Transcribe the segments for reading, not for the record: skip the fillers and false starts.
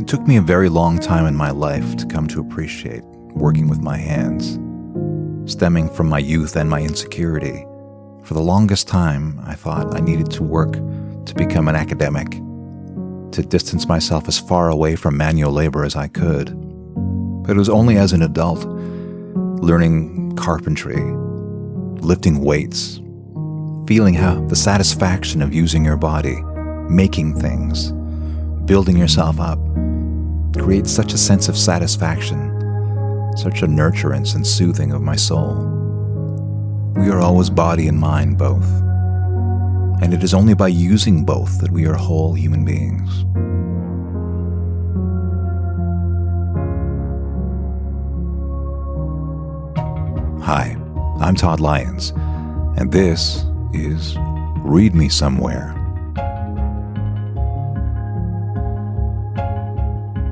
It took me a very long time in my life to come to appreciate working with my hands. Stemming from my youth and my insecurity, for the longest time I thought I needed to work to become an academic, to distance myself as far away from manual labor as I could. But it was only as an adult, learning carpentry, lifting weights, feeling how the satisfaction of using your body, making things, building yourself up, creates such a sense of satisfaction, such a nurturance and soothing of my soul. We are always body and mind both, and it is only by using both that we are whole human beings. Hi, I'm Todd Lyons, and this is Read Me Somewhere.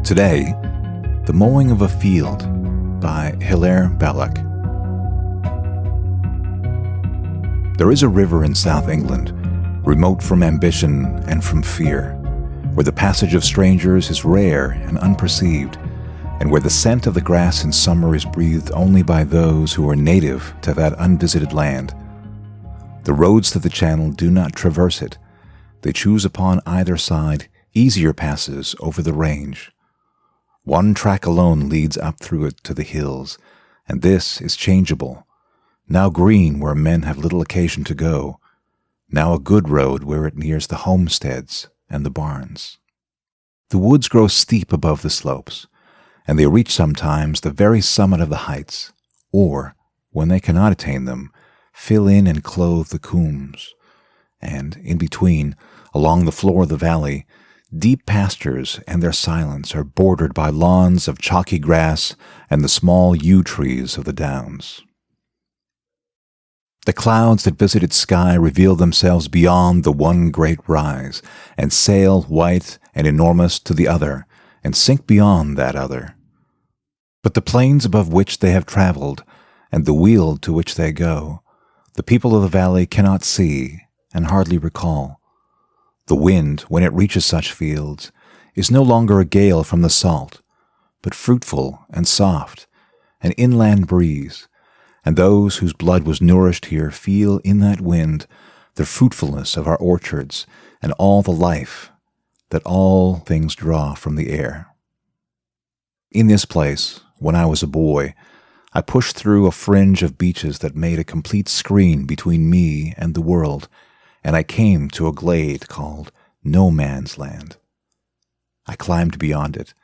Today, The Mowing of a Field by Hilaire Belloc. There is a river in South England, remote from ambition and from fear, where the passage of strangers is rare and unperceived, and where the scent of the grass in summer is breathed only by those who are native to that unvisited land. The roads to the channel do not traverse it. They choose upon either side easier passes over the range. One track alone leads up through it to the hills, and this is changeable, now green where men have little occasion to go, now a good road where it nears the homesteads and the barns. The woods grow steep above the slopes, and they reach sometimes the very summit of the heights, or, when they cannot attain them, fill in and clothe the coombes, and, in between, along the floor of the valley, deep pastures and their silence are bordered by lawns of chalky grass and the small yew trees of the downs. The clouds that visit its sky reveal themselves beyond the one great rise, and sail white and enormous to the other, and sink beyond that other. But the plains above which they have traveled, and the weald to which they go, the people of the valley cannot see and hardly recall. The wind, when it reaches such fields, is no longer a gale from the salt, but fruitful and soft, an inland breeze, and those whose blood was nourished here feel in that wind the fruitfulness of our orchards and all the life that all things draw from the air. In this place, when I was a boy, I pushed through a fringe of beeches that made a complete screen between me and the world, and I came to a glade called No Man's Land. I climbed beyond it,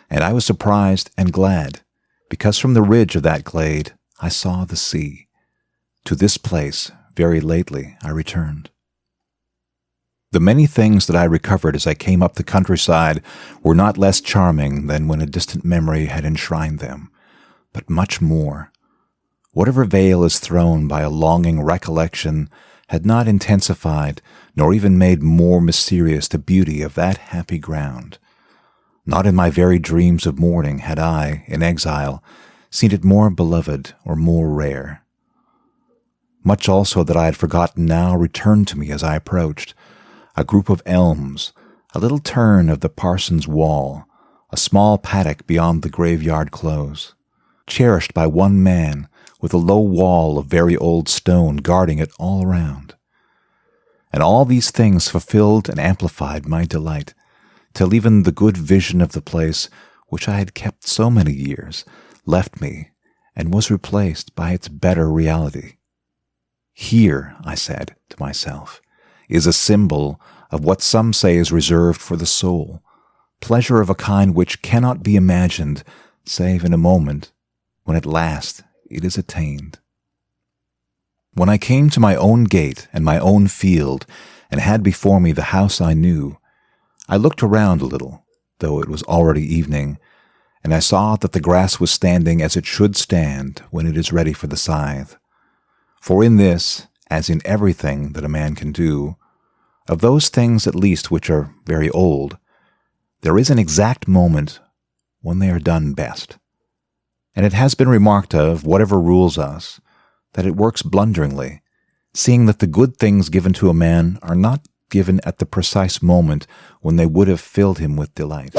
and I was surprised and glad, because from the ridge of that glade I saw the sea. To this place, very lately, I returned. The many things that I recovered as I came up the countryside were not less charming than when a distant memory had enshrined them, but much more. Whatever veil is thrown by a longing recollection had not intensified nor even made more mysterious the beauty of that happy ground. Not in my very dreams of morning had I, in exile, seen it more beloved or more rare. Much also that I had forgotten now returned to me as I approached. A group of elms, a little turn of the parson's wall, a small paddock beyond the graveyard close, cherished by one man, with a low wall of very old stone guarding it all around. And all these things fulfilled and amplified my delight, till even the good vision of the place, which I had kept so many years, left me and was replaced by its better reality. Here, I said to myself, is a symbol of what some say is reserved for the soul, pleasure of a kind which cannot be imagined save in a moment when at last it is attained. When I came to my own gate and my own field, and had before me the house I knew, I looked around a little, though it was already evening, and I saw that the grass was standing as it should stand when it is ready for the scythe. For in this, as in everything that a man can do, of those things at least which are very old, there is an exact moment when they are done best. And it has been remarked of whatever rules us, that it works blunderingly, seeing that the good things given to a man are not given at the precise moment when they would have filled him with delight.